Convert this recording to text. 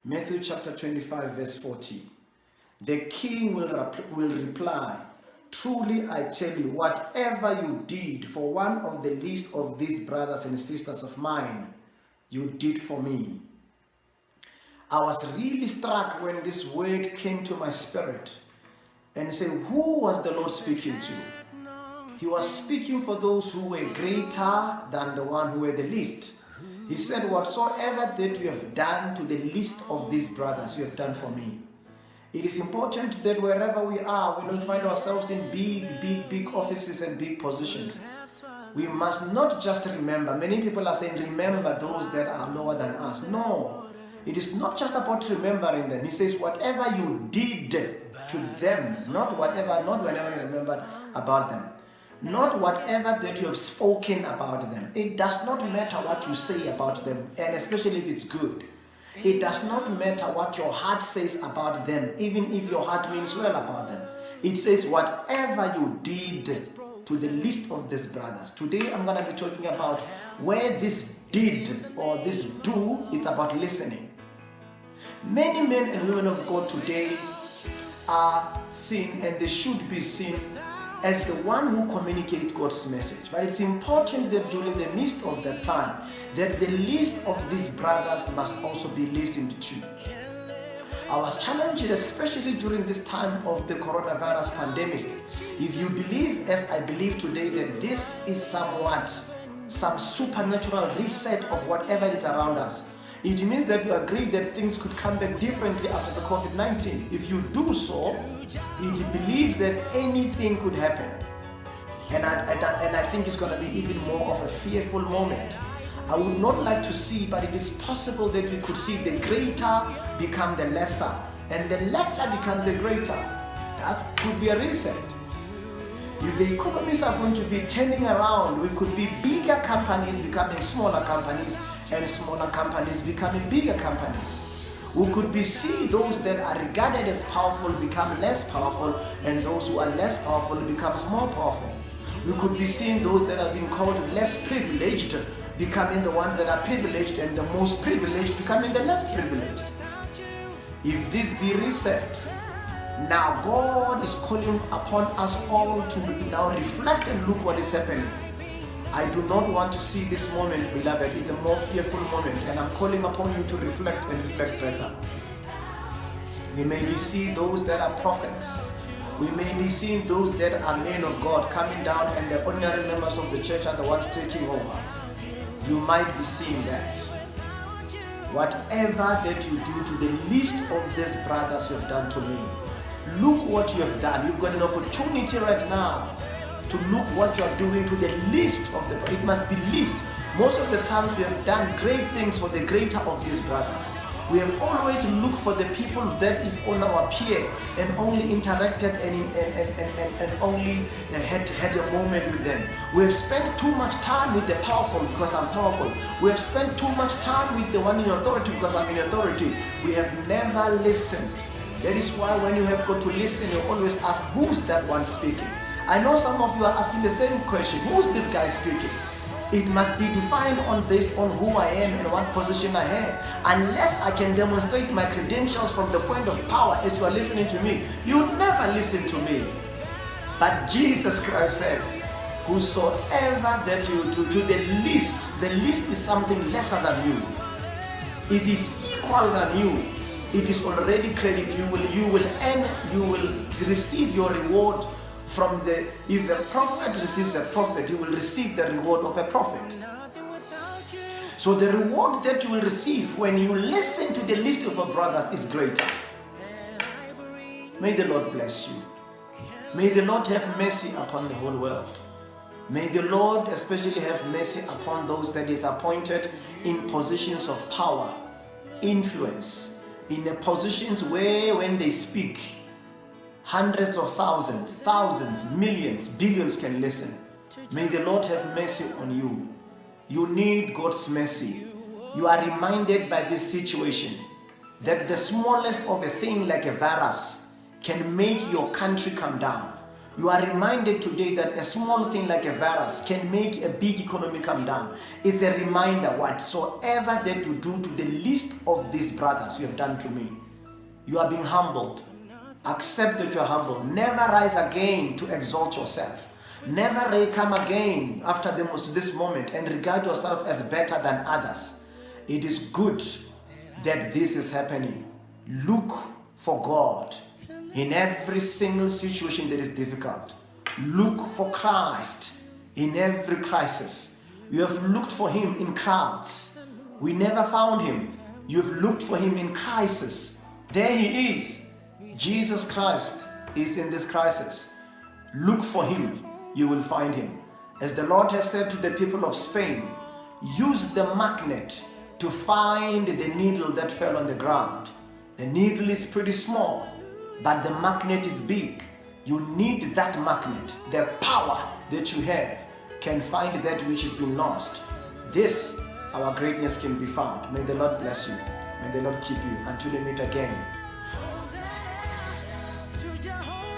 Matthew chapter 25 verse 40. The king will reply, truly I tell you, whatever you did for one of the least of these brothers and sisters of mine, you did for me. I was really struck when this word came to my spirit and said, who was the Lord speaking to? He was speaking for those who were greater than the one who were the least. He said, whatsoever that you have done to the least of these brothers, you have done for me. It is important that wherever we are, we don't find ourselves in big offices and big positions. We must not just remember. Many people are saying, remember those that are lower than us. No, it is not just about remembering them. He says, whatever you did to them, not whenever you remember about them. Not whatever that you have spoken about them. It does not matter what you say about them, and especially if it's good. It does not matter what your heart says about them, even if your heart means well about them. It says whatever you did to the least of these brothers. Today I'm going to be talking about where this did or this do, it's about listening. Many men and women of God today are seen, and they should be seen, as the one who communicates God's message. But it's important that during the midst of that time, that the least of these brothers must also be listened to. I was challenged, especially during this time of the coronavirus pandemic. If you believe, as I believe today, that this is some supernatural reset of whatever is around us, it means that you agree that things could come back differently after the COVID-19. If you do so, it believes that anything could happen. And I think it's going to be even more of a fearful moment. I would not like to see, but it is possible that we could see the greater become the lesser, and the lesser become the greater. That could be a reset. If the economies are going to be turning around, we could be bigger companies becoming smaller companies, and smaller companies becoming bigger companies. We could see those that are regarded as powerful become less powerful, and those who are less powerful become more powerful. We could be seeing those that have been called less privileged becoming the ones that are privileged, and the most privileged becoming the less privileged. If this be reset, now God is calling upon us all to now reflect and look what is happening. I do not want to see this moment, beloved. It's a more fearful moment, and I'm calling upon you to reflect and reflect better. We may be seeing those that are prophets. We may be seeing those that are men of God coming down, and the ordinary members of the church are the ones taking over. You might be seeing that. Whatever that you do to the least of these brothers you have done to me, look what you have done. You've got an opportunity right now to look what you are doing to the least of the. It must be least. Most of the times we have done great things for the greater of these brothers. We have always looked for the people that is on our peer and only interacted and only had a moment with them. We have spent too much time with the powerful because I'm powerful. We have spent too much time with the one in authority because I'm in authority. We have never listened. That is why when you have got to listen, you always ask, who's that one speaking? I know some of you are asking the same question. Who's this guy speaking? It must be defined based on who I am and what position I have. Unless I can demonstrate my credentials from the point of power as you are listening to me, you would never listen to me. But Jesus Christ said, whosoever that you do to the least is something lesser than you. If it's equal than you, it is already credit. You will receive your reward from if the prophet receives a prophet, you will receive the reward of a prophet. So the reward that you will receive when you listen to the least of our brothers is greater. May the Lord bless you. May the Lord have mercy upon the whole world. May the Lord especially have mercy upon those that is appointed in positions of power, influence, in the positions where when they speak, hundreds of thousands, millions, billions can listen. May the Lord have mercy on you. You need God's mercy. You are reminded by this situation that the smallest of a thing like a virus can make your country come down. You are reminded today that a small thing like a virus can make a big economy come down. It's a reminder, whatsoever that you do to the least of these brothers, you have done to me. You are being humbled. Accept that you are humble. Never rise again to exalt yourself. Never come again after this moment and regard yourself as better than others. It is good that this is happening. Look for God in every single situation that is difficult. Look for Christ in every crisis. You have looked for him in crowds. We never found him. You have looked for him in crisis. There he is. Jesus Christ is in this crisis. Look for him. You will find him. As the Lord has said to the people of Spain, use the magnet to find the needle that fell on the ground. The needle is pretty small, but the magnet is big. You need that magnet. The power that you have can find that which has been lost. This, our greatness can be found. May the Lord bless you. May the Lord keep you until we meet again.